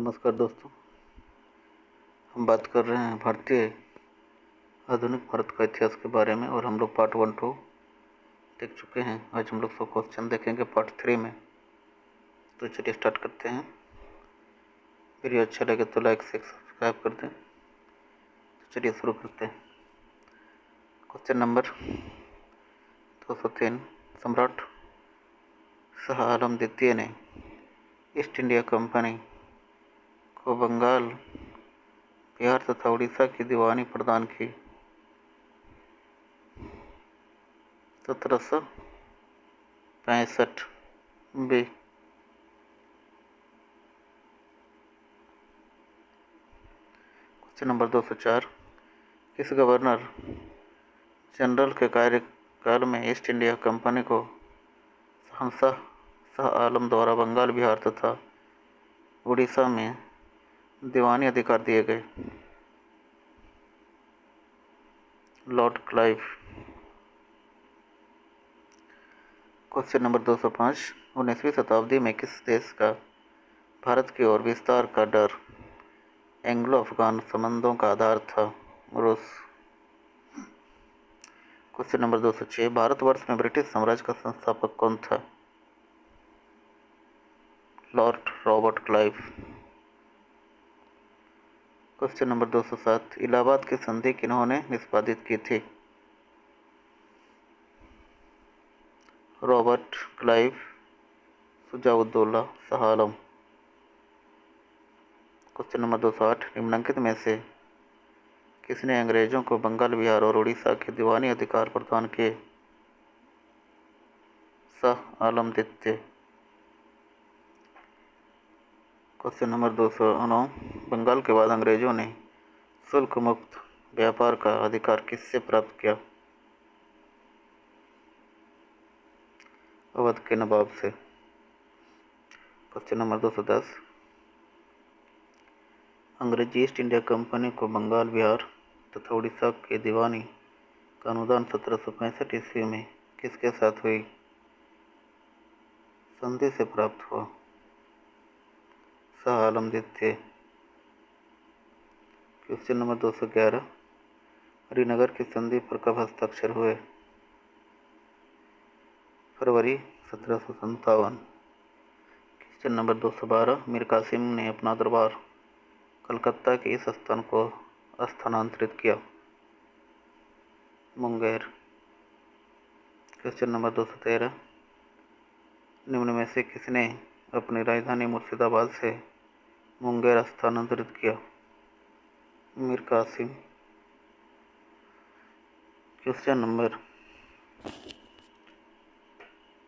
नमस्कार दोस्तों। हम बात कर रहे हैं भारतीय आधुनिक भारत का इतिहास के बारे में और हम लोग पार्ट 1-2 देख चुके हैं। आज हम लोग 100 क्वेश्चन देखेंगे पार्ट 3 में। तो चलिए स्टार्ट करते हैं। वीडियो अच्छा लगे तो लाइक से सब्सक्राइब कर दें। तो चलिए शुरू करते हैं। Question number 203। सम्राट शाह आलम द्वितीय ने ईस्ट इंडिया कंपनी को बंगाल, बिहार तथा उड़ीसा की दीवानी प्रदान की। 1765 बी। Question number 204। किस गवर्नर जनरल के कार्यकाल में ईस्ट इंडिया कंपनी को शहंशाह शाह आलम द्वारा बंगाल, बिहार तथा उड़ीसा में दीवानी अधिकार दिए गए? Lord Clive. Question number 205। 19वीं शताब्दी में किस देश का भारत की ओर विस्तार का डर एंग्लो अफगान संबंधों का आधार था? रूस। Question number 206। भारतवर्ष में ब्रिटिश साम्राज्य का संस्थापक कौन था? Lord Robert Clive. Question number 207। Allahabad की संधि किन्होंने निष्पादित की थी? Robert Clive, Shujauddaula, Shah Alam. Question number 208। निम्नलिखित में से किसने अंग्रेजों को बंगाल, बिहार और उड़ीसा के दीवानी अधिकार प्रदान किए? शाह आलम द्वितीय। Question number 209। बंगाल के बाद अंग्रेजों ने शुल्क मुक्त व्यापार का अधिकार किससे प्राप्त किया? अवध के नवाब से। Question number 210। अंग्रेजी ईस्ट इंडिया कंपनी को बंगाल, बिहार तथा उड़ीसा के दीवानी का अनुदान 1765 ईस्वी में किसके साथ हुई संधि से प्राप्त हुआ? शाह आलम द्वितीय। Question number 211। हरिनगर की संधि पर कब हस्ताक्षर हुए? फरवरी 1757। Question number 212। मीर कासिम ने अपना दरबार कलकत्ता के इस स्थान को स्थानांतरित किया? मुंगेर। Question number 213। निम्न में से किसने अपनी राजधानी मुर्शिदाबाद से मुंगेर स्थानांतरित किया? मीर कासिम। Question number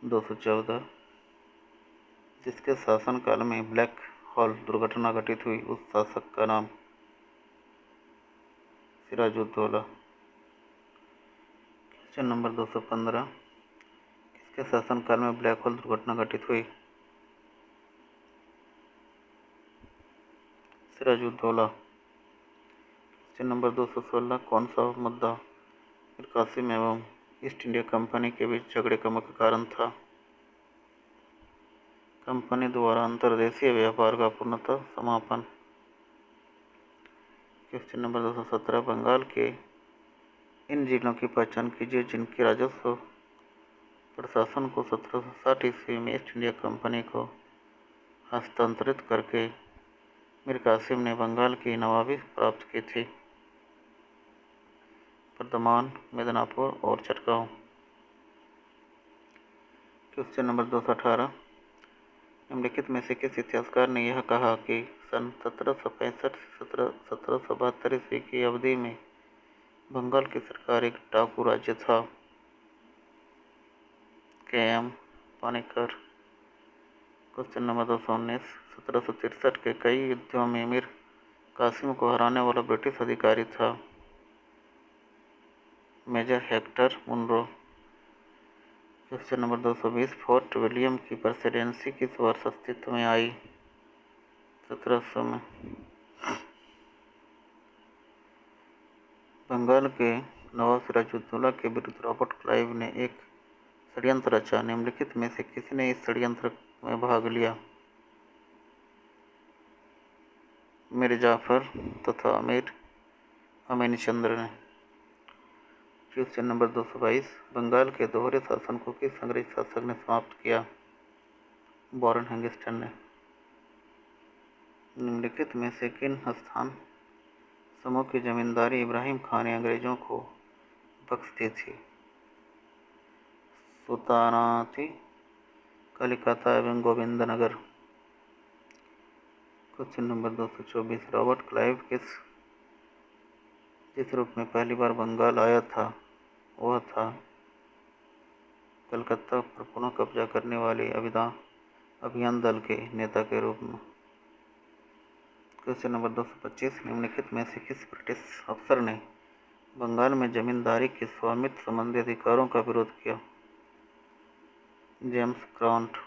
214। जिसके शासनकाल में ब्लैक हॉल दुर्घटना घटित हुई उस शासक का नाम? सिराजुद्दौला। Question number 215। किसके शासनकाल में ब्लैक होल दुर्घटना घटित हुई? सिराजुद्दौला। Question number 216। कौन सा मुद्दा मीर कासिम एवं ईस्ट इंडिया कंपनी के बीच झगड़े का मुख्य कारण था? कंपनी द्वारा अंतर्देशीय व्यापार का पूर्णतः समापन। Question number 217। बंगाल के इन जिलों की पहचान कीजिए जिनके राजस्व प्रशासन को 1760 ईस्वी में ईस्ट इंडिया कंपनी को हस्तांतरित करके मीर कासिम ने बंगाल की नवाबी प्राप्त की थी? वर्धमान, मिदनापुर और चटगांव। Question number 218। निम्नलिखित में से किस इतिहासकार ने यह कहा कि सन 1765 से 1772 ईस्वी की अवधि में बंगाल की सरकार एक डाकू राज्य था? के.एम. पानिकर। Question number 219। 1763 के कई युद्धों में मीर कासिम को हराने वाला ब्रिटिश अधिकारी था? Major Hector Munro. Question number 220। Fort William की प्रेसिडेंसी किस वर्ष अस्तित्व में आई? 1700 में। बंगाल के नवाब सिराजुद्दौला के विरुद्ध रॉबर्ट क्लाइव ने एक षड्यंत्र रचा। निम्नलिखित में से किसने इस षड्यंत्र में भाग लिया? मीर जाफर तथा अमीर अमीन चंद्र ने। क्वेश्चन नंबर 222, बंगाल के दोहरे शासन को किस अंग्रेज शासक ने समाप्त किया? वॉरेन हेस्टिंग्स ने। निम्नलिखित में से किन स्थान समूह की जमींदारी इब्राहिम खान ने अंग्रेजों को बख्श दी थी? सुल्तानाती, कलिकता एवं Govindnagar. Question number 224, Robert Clive जिस रूप में पहली बार बंगाल आया था वह था कलकत्ता पर पुनः कब्जा करने वाले अभियान दल के नेता के रूप में। क्वेश्चन नंबर 225, निम्नलिखित में से किस ब्रिटिश अफसर ने बंगाल में जमींदारी के स्वामित्व संबंधी अधिकारों का विरोध किया? James grant.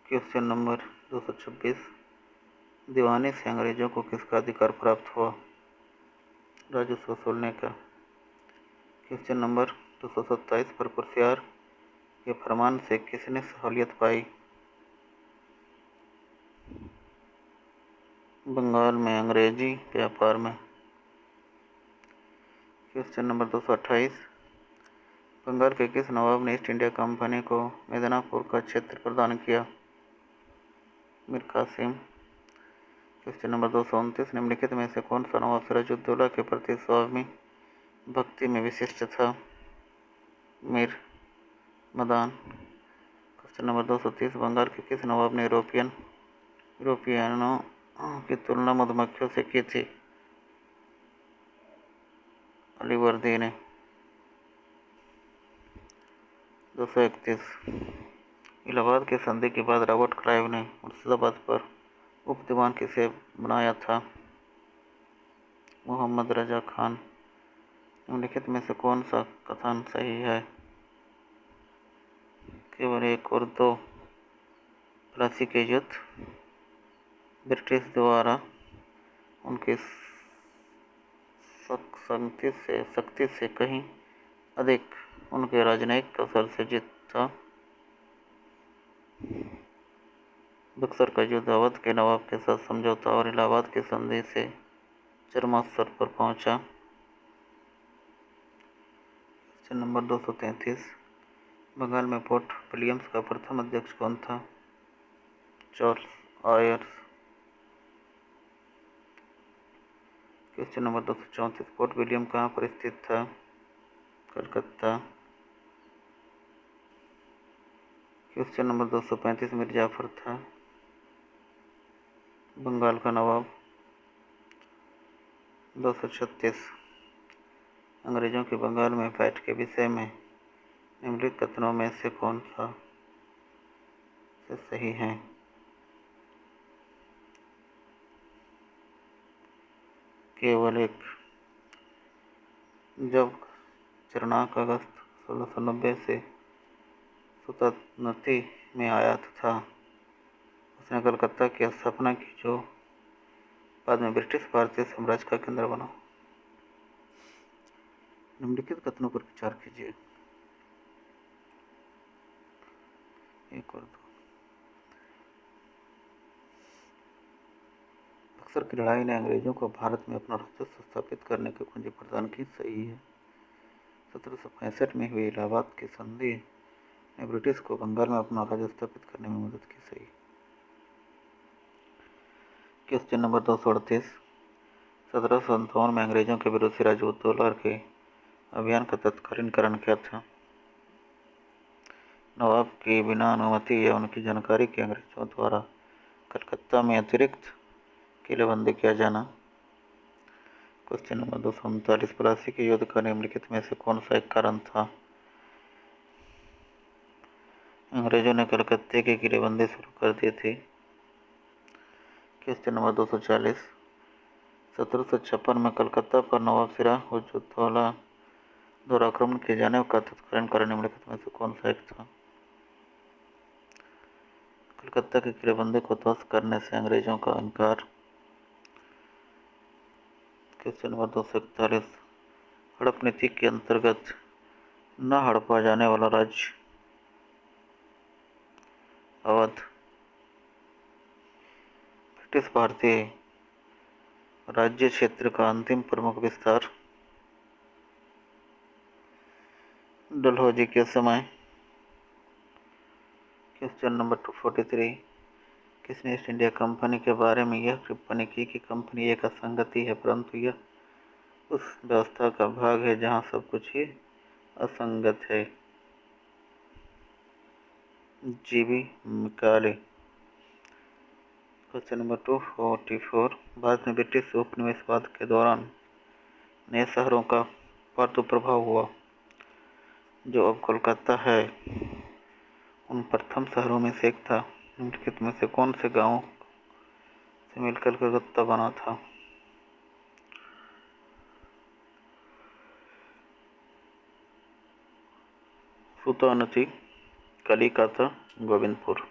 क्वेश्चन नंबर 226, दीवानी से अंग्रेजों को किसका अधिकार प्राप्त हुआ? राजस्व वसूलने का। क्वेश्चन नंबर 227, पर कुर्सियार के फरमान से किसने सहूलियत पाई? बंगाल में अंग्रेजी व्यापार में। क्वेश्चन नंबर 228, बंगाल के किस नवाब ने ईस्ट इंडिया कंपनी को मिदनापुर का क्षेत्र प्रदान किया? मीर कासिम। क्वेश्चन नंबर 229, निम्नलिखित में से कौन सा नवाब सिराजुद्दौला के प्रति स्वामी भक्ति में विशिष्ट था? मीर मदान। क्वेश्चन नंबर 230, बंगाल के किस नवाब ने यूरोपियनों की तुलना मधुमक्खियों से की थी? अलीवर्दी ने। 231, इलाहाबाद की संधि के बाद रॉबर्ट क्लाइव ने मुर्शिदाबाद पर उप दीवान किसे बनाया था? मोहम्मद रजा खान। निम्नलिखित में से कौन सा कथन सही है? केवल एक और दो प्लासी के युद्ध ब्रिटिश द्वारा उनकी शक्ति से कहीं अधिक उनके राजनयिक कौशल से जीता। बक्सर का युद्ध अवध के नवाब के साथ समझौता और इलाहाबाद की संधि से चरमोत्कर्ष पर पहुंचा। क्वेश्चन नंबर 233, बंगाल में फोर्ट विलियम्स का प्रथम अध्यक्ष कौन था? Charles Aires. Question number 234, fort William कहाँ पर स्थित था? कलकत्ता। क्वेश्चन नंबर 235, मीर जाफर था बंगाल का नवाब। 236, अंग्रेजों के बंगाल में फाइट के विषय में निम्नलिखित कथनों में से कौन सा से सही है? केवल एक। जब चरणाक अगस्त 1690 से सुल्तानती में आया था उसने कलकत्ता की स्थापना की जो बाद में ब्रिटिश भारतीय साम्राज्य का केंद्र बना। निम्नलिखित कथनों पर विचार कीजिए। एक और दो। बक्सर की लड़ाई ने अंग्रेजों को भारत में अपना राजस्व स्थापित करने की कुंजी प्रदान की। सही है। 1765 में हुई इलाहाबाद की संधि ने ब्रिटिश को बंगाल में अपना राज्य स्थापित करने में मदद की। सही। क्वेश्चन नंबर 238, 1757 में अंग्रेजों के विरुद्ध सिराजुद्दौला के अभियान का तत्कालीन कारण क्या था? नवाब की बिना अनुमति या उनकी जानकारी के अंग्रेजों द्वारा कलकत्ता में अतिरिक्त किलेबंदी किया जाना। क्वेश्चन नंबर 239, प्लासी के युद्ध का निम्नलिखित में से कौन सा एक कारण था? अंग्रेजों ने कलकत्ते की किलेबंदी शुरू कर दी थी। क्वेश्चन नंबर 240, 1756 में कलकत्ता पर नवाब सिराजुद्दौला द्वारा आक्रमण किए जाने का तत्कालीन कारण निम्नलिखित में से कौन सा एक था? कलकत्ता की किलेबंदी को ध्वस्त करने से अंग्रेजों का इनकार। क्वेश्चन नंबर 241, हड़प नीति के अंतर्गत न हड़पा जाने वाला राज्य? अवध। ब्रिटिश भारतीय राज्य क्षेत्र का अंतिम प्रमुख विस्तार डलहौजी के समय। क्वेश्चन नंबर 243, किसने ईस्ट इंडिया कंपनी के बारे में यह टिप्पणी की कि कंपनी एक असंगति है, परंतु यह उस व्यवस्था का भाग है जहां सब कुछ ही असंगत है? जीबी मिकाले। क्वेश्चन नंबर 244, भारत में ब्रिटिश उपनिवेशवाद के दौरान नए शहरों का पार्श्व प्रभाव हुआ। जो अब कोलकाता है उन प्रथम शहरों में से एक था। निम्नलिखित में से कौन से गांवों से मिलकर कलकत्ता बना था? सुतानती, कलिकाता, गोविंदपुर।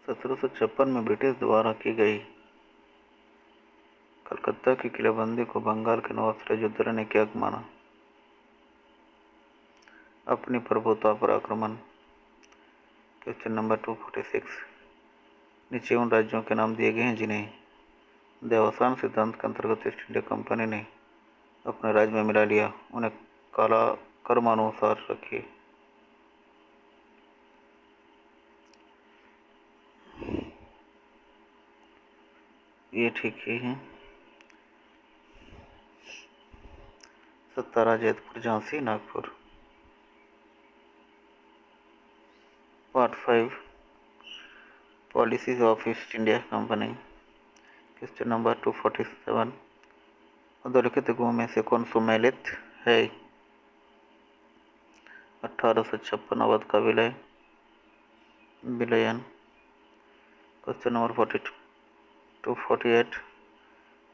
1756 में ब्रिटिश द्वारा की गई कलकत्ता की किलेबंदी को बंगाल के नवाब सिराजुद्दौला ने क्या माना? अपनी प्रभुता पर आक्रमण। क्वेश्चन नंबर 246, नीचे उन राज्यों के नाम दिए गए हैं जिन्हें देवासान सिद्धांत के अंतर्गत ईस्ट इंडिया कंपनी ने अपने राज्य में मिला लिया। उन्हें काला क्रमानुसार रखिए। ये ठीक ही है। Satara, Jaipur, Jhansi, Nagpur. Part 5, policies of East India company. Question number 247, अधोलिखित गुणों में से कौन सुमेलित है? 1856 अवध का विलयन। क्वेश्चन नंबर 248,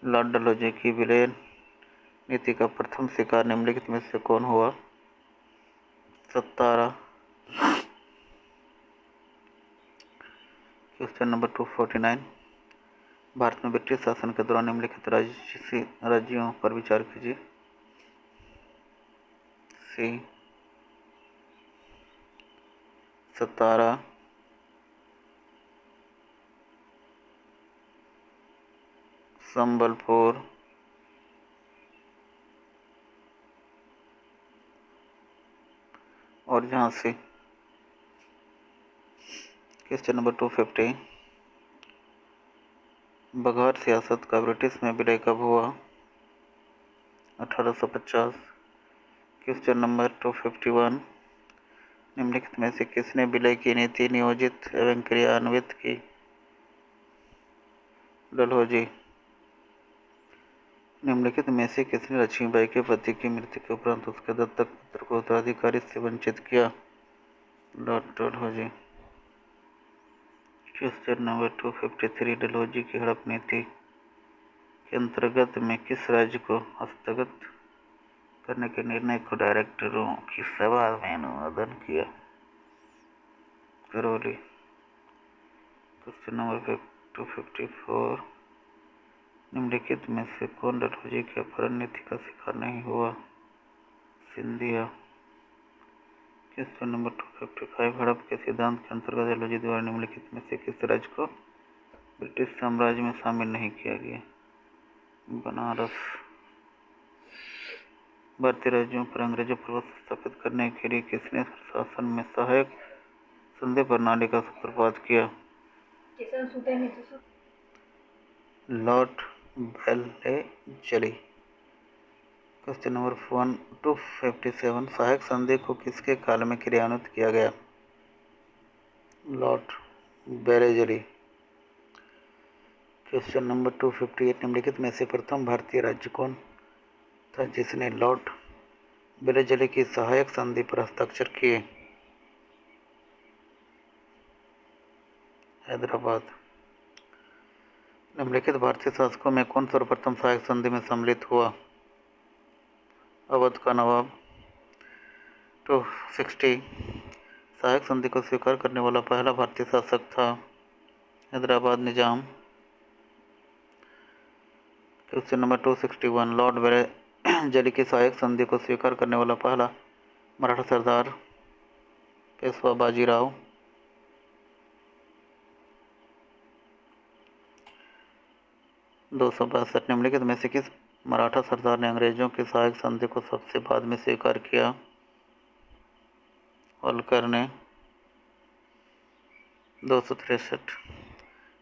लॉर्ड डलहौजी की विलयन नीति का प्रथम शिकार निम्नलिखित में से कौन हुआ? सतारा। क्वेश्चन नंबर 249, भारत में ब्रिटिश शासन के दौरान निम्नलिखित राज्यों पर विचार कीजिए। सी, सतारा, संबलपुर, और झांसी। क्वेश्चन नंबर 250, बघार सियासत का ब्रिटिश में विलय कब हुआ? 1850। क्वेश्चन नंबर 251, निम्नलिखित में से किसने विलय की नीति नियोजित एवं क्रियान्वित की? डलहौजी। निम्नलिखित में से किसने लक्ष्मीबाई के पति की मृत्यु के उपरांत उसके दत्तक पुत्र को उत्तराधिकारी से वंचित किया? Lord Dalhousie. Question number 253, Dalhousie की हड़प नीति के अंतर्गत में किस राज्य को हस्तगत करने के निर्णय को डायरेक्टरों की सभा में अनुमोदन किया? करौली। क्वेश्चन नंबर 254, निम्नलिखित में से कौन डलहौजी की अपहरण नीति का शिकार नहीं हुआ? सिंधिया। क्वेश्चन नंबर 255, हड़प के सिद्धांत के अंतर्गत डलहौजी द्वारा निम्नलिखित में से किस राज्य को ब्रिटिश साम्राज्य में शामिल नहीं किया गया? बनारस। भारतीय राज्यों पर अंग्रेजों पर वश स्थापित करने के लिए किसने शासन में सहायक संधि प्रणाली का सूत्रपात किया? Lord Wellesley. क्वेश्चन नंबर 257, सहायक संधि को किसके काल में क्रियान्वित किया गया? Lord Wellesley. क्वेश्चन नंबर 258, निम्नलिखित में से प्रथम भारतीय राज्य कौन था जिसने लॉर्ड वेलेस्ली की सहायक संधि पर हस्ताक्षर किए? हैदराबाद। निम्नलिखित भारतीय शासकों में कौन सर्वप्रथम सहायक संधि में सम्मिलित हुआ? अवध का नवाब। 260, सहायक संधि को स्वीकार करने वाला पहला भारतीय शासक था? हैदराबाद निजाम। क्वेश्चन नंबर 261, लॉर्ड वेलेस्ली की सहायक संधि को स्वीकार करने वाला पहला मराठा सरदार? पेशवा बाजीराव। 262 निम्नलिखित में से किस मराठा सरदार ने अंग्रेजों की सहायक संधि को सबसे बाद में स्वीकार किया? होल्कर ने। 263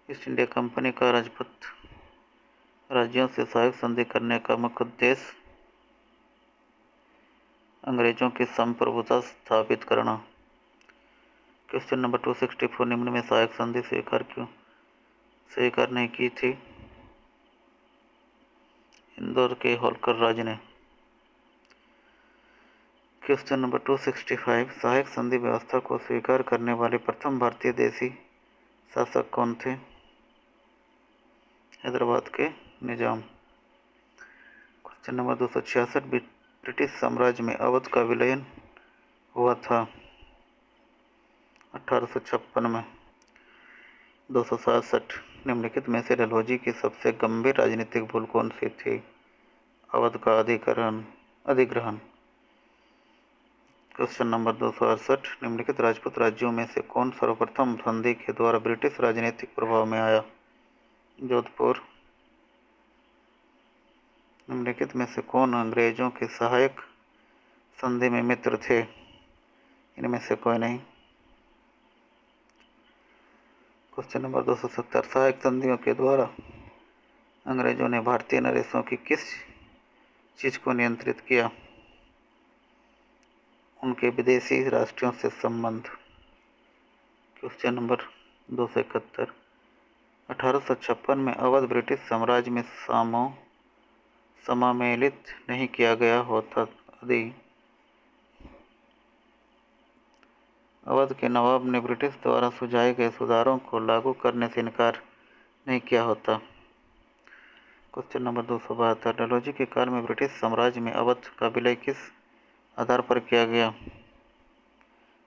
ईस्ट इंडिया कंपनी का राजपूत राज्यों से सहायक संधि करने का मुख्य उद्देश्य अंग्रेजों की संप्रभुता स्थापित करना। क्वेश्चन नंबर 264 निम्न में सहायक संधि स्वीकार नहीं की थी? इंदौर के होल्कर राज ने। क्वेश्चन नंबर 265 सहायक संधि व्यवस्था को स्वीकार करने वाले प्रथम भारतीय देशी शासक कौन थे? हैदराबाद के निजाम। क्वेश्चन नंबर 266 ब्रिटिश साम्राज्य में अवध का विलयन हुआ था 1856 में। 267 निम्नलिखित में से डलहौजी की सबसे गंभीर राजनीतिक भूल कौन सी थी? अवध का अधिग्रहण। क्वेश्चन नंबर 268 निम्नलिखित राजपूत राज्यों में से कौन सर्वप्रथम संधि के द्वारा ब्रिटिश राजनीतिक प्रभाव में आया? जोधपुर। निम्नलिखित में से कौन अंग्रेजों के सहायक संधि में मित्र थे? इनमें से कोई नहीं। क्वेश्चन नंबर 270 सहायक संधियों के द्वारा अंग्रेजों ने भारतीय नरेशों की किस चीज को नियंत्रित किया? उनके विदेशी राष्ट्रों से संबंध। क्वेश्चन नंबर 271 1856 में अवध ब्रिटिश साम्राज्य में समामेलित नहीं किया गया होता यदि अवध के नवाब ने ब्रिटिश द्वारा सुझाए गए सुधारों को लागू करने से इनकार नहीं किया होता। क्वेश्चन नंबर 272 डलहौजी के काल में ब्रिटिश साम्राज्य में अवध का विलय किस आधार पर किया गया?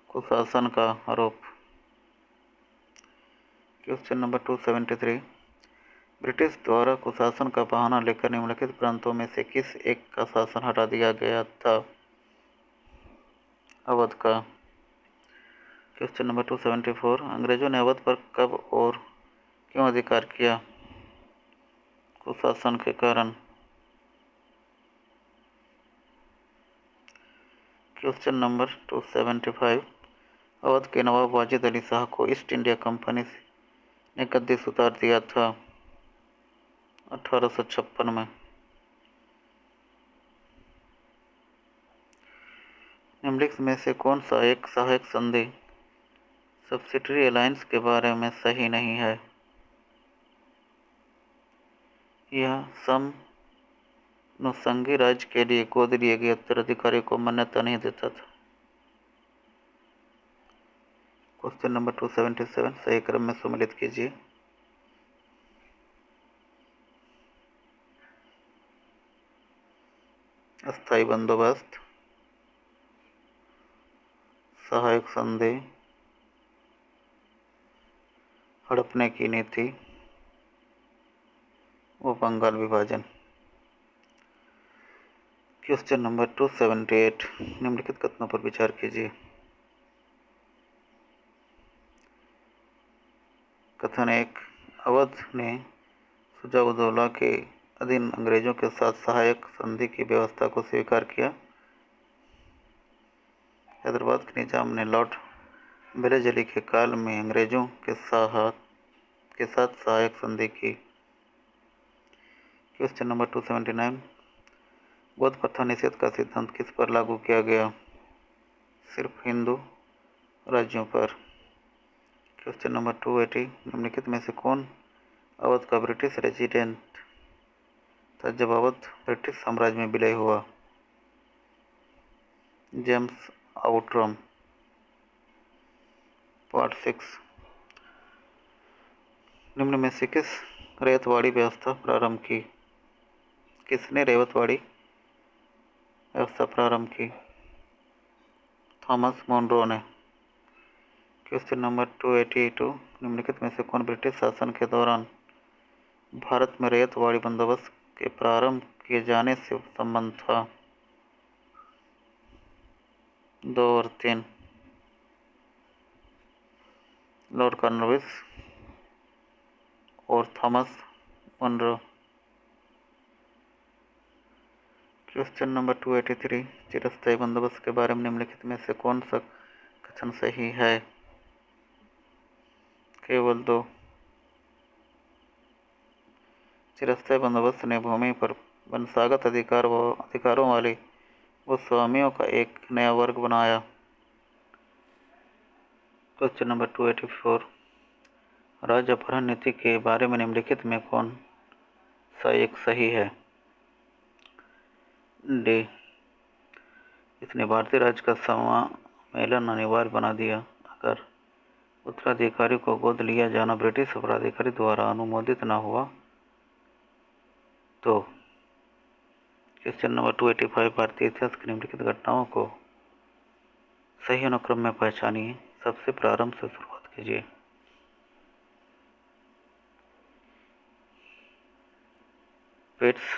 कुशासन का आरोप। क्वेश्चन नंबर 273 ब्रिटिश द्वारा कुशासन का बहाना लेकर निम्नलिखित प्रांतों में से किस एक का शासन हटा दिया गया था? अवध का। क्वेश्चन नंबर 274 अंग्रेजों ने अवध पर कब और क्यों अधिकार किया? कुशासन के कारण। क्वेश्चन नंबर 275 अवध के नवाब वाजिद अली शाह को ईस्ट इंडिया कंपनी ने गद्दी से उतार दिया था 1856 में। निम्नलिखित में से कौन सा एक सहायक संधि सब्सिडरी अलायंस के बारे में सही नहीं है? यह समनुषंगी राज्य के लिए गोद लिए गए उत्तराधिकारी को मान्यता नहीं देता था। क्वेश्चन नंबर 277 सही क्रम में सम्मिलित कीजिए। अस्थायी बंदोबस्त, सहायक संधि, हड़पने की नीति व बंगाल विभाजन। क्वेश्चन नंबर 278 निम्नलिखित कथनों पर विचार कीजिए। कथन 1 अवध ने सुजाउद्दौला के अधीन अंग्रेजों के साथ सहायक संधि की व्यवस्था को स्वीकार किया। हैदराबाद के निजाम ने लॉर्ड बेलेजली के काल में अंग्रेजों के साथ सहायक संधि की। क्वेश्चन नंबर 279 बौद्ध प्रथा निषेध का सिद्धांत किस पर लागू किया गया? सिर्फ हिंदू राज्यों पर। क्वेश्चन नंबर 280 निम्नलिखित में से कौन अवध का ब्रिटिश रेजिडेंट था जब अवध ब्रिटिश साम्राज्य में विलय हुआ? James Outram. पार्ट 6 निम्न में से किसने रैयतवाड़ी व्यवस्था प्रारंभ की? थॉमस मोनरो ने। क्वेश्चन नंबर 282 निम्नलिखित में से कौन ब्रिटिश शासन के दौरान भारत में रैयतवाड़ी बंदोबस्त के प्रारंभ किए जाने से संबंध था? 2 और 3 लॉर्ड कॉर्नवालिस और थॉमस मोनरो। क्वेश्चन नंबर 283, चिरस्थायी बंदोबस्त के बारे में निम्नलिखित में से कौन सा कथन सही है? केवल दो। चिरस्थायी बंदोबस्त ने भूमि पर वंशागत अधिकारों वाले भूस्वामियों का एक नया वर्ग बनाया। क्वेश्चन नंबर 284, राज्य अपहरण नीति के बारे में निम्नलिखित में कौन सा एक सही है? डी, इसने भारतीय राज्य का सम्मेलन अनिवार्य बना दिया। अगर उत्तराधिकारी को गोद लिया जाना ब्रिटिश प्राधिकारी द्वारा अनुमोदित न हुआ तो। क्वेश्चन नंबर 285, भारतीय इतिहास की निम्नलिखित घटनाओं को सही अनुक्रम में पहचानिए। सबसे प्रारंभ से शुरुआत कीजिए। पिट्स,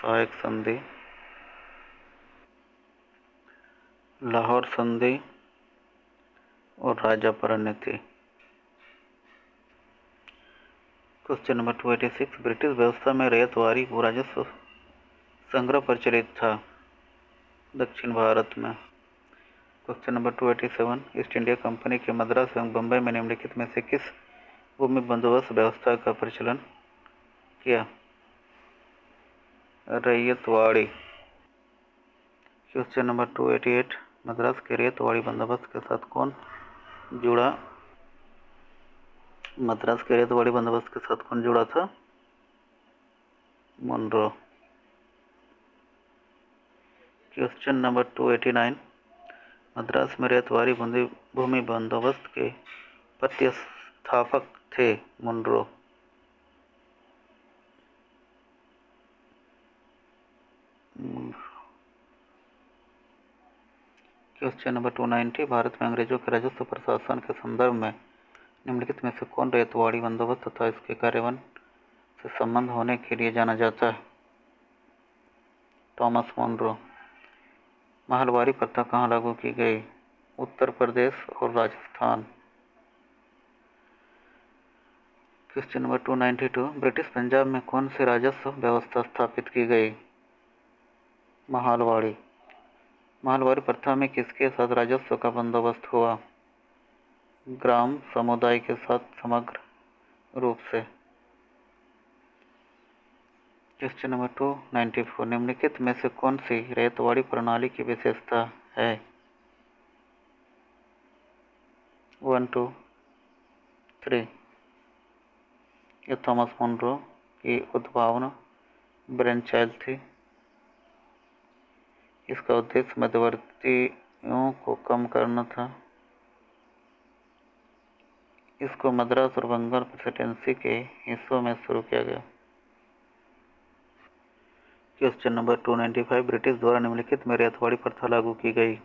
सहायक संधि, लाहौर संधि और राज्य अपहरण नीति। क्वेश्चन नंबर 286, ब्रिटिश व्यवस्था में रैयतवारी भू राजस्व संग्रह प्रचलित था दक्षिण भारत में। Question number 287, east India company के मद्रास एवं बम्बई में निम्नलिखित में से किस भूमि बंदोबस्त व्यवस्था का प्रचलन किया? रैयतवाड़ी। क्वेश्चन नंबर 288, मद्रास के रैयतवाड़ी बंदोबस्त के साथ कौन जुड़ा? मद्रास के रैयतवाड़ी बंदोबस्त के साथ कौन जुड़ा था? मुनरो। क्वेश्चन नंबर 289, मद्रास में रैयतवाड़ी भूमि बंदोबस्त के प्रतिस्थापक थे मुनरो। क्वेश्चन नंबर 290, भारत में अंग्रेजों के राजस्व प्रशासन के संदर्भ में निम्नलिखित में से कौन रैयतवाड़ी बंदोबस्त तथा इसके कार्यान्वयन से संबंध होने के लिए जाना जाता है? Thomas Munro. महलवारी प्रथा कहाँ लागू की गई? उत्तर प्रदेश और Rajasthan. Question number 292, British Punjab में कौन सी राजस्व व्यवस्था स्थापित की गई? महलवाड़ी। महलवारी प्रथा में किसके साथ राजस्व का बंदोबस्त हुआ? ग्राम समुदाय के साथ समग्र रूप से। क्वेश्चन नंबर 294, निम्नलिखित में से कौन सी रैयतवाड़ी प्रणाली की विशेषता है? 1, 2, 3। यह थॉमस मुनरो की उद्भावना ब्रेनचाइल्ड थी। इसका उद्देश्य मध्यवर्तियों को कम करना था। इसको मद्रास और बंगाल प्रेसिडेंसी के हिस्सों में शुरू किया गया। क्वेश्चन नंबर 295, ब्रिटिश द्वारा निम्नलिखित में रैयतवाड़ी प्रथा लागू की गई?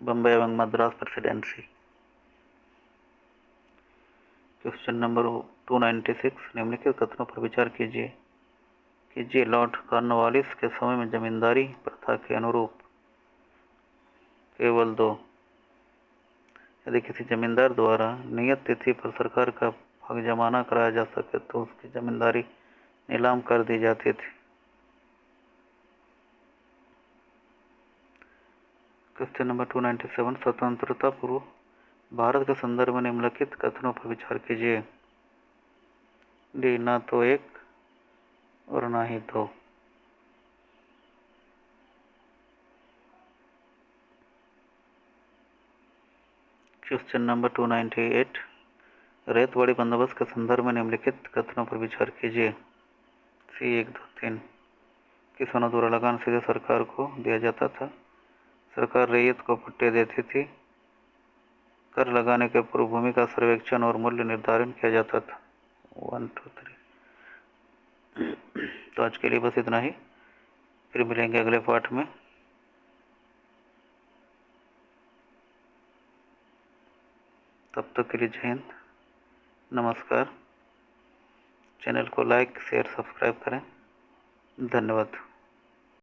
बम्बई एवं मद्रास प्रेसिडेंसी। क्वेश्चन नंबर 296, निम्नलिखित कथनों पर विचार कीजिए। लॉर्ड कॉर्नवालिस के समय में जमींदारी प्रथा के अनुरूप केवल दो। यदि किसी जमींदार द्वारा नियत तिथि पर सरकार का हक जमाना कराया जा सके तो उसकी जमींदारी नीलाम कर दी जाती थी। क्वेश्चन नंबर 297, स्वतंत्रता पूर्व भारत के संदर्भ में निम्नलिखित कथनों पर विचार कीजिए। डी, ना तो एक और ना ही दो। क्वेश्चन नंबर 298, रैयतवाड़ी बंदोबस्त के संदर्भ में निम्नलिखित कथनों पर विचार कीजिए। सी 1, 2, 3। किसानों द्वारा लगान सीधे सरकार को दिया जाता था। सरकार रैयत को पट्टे देती थी। कर लगाने के पूर्व भूमि का सर्वेक्षण और मूल्य निर्धारण किया जाता था। 1, 2, 3। तो आज के लिए बस इतना ही, फिर मिलेंगे अगले पार्ट में। तब तक के लिए जय हिंद, नमस्कार। चैनल को लाइक शेयर सब्सक्राइब करें। धन्यवाद।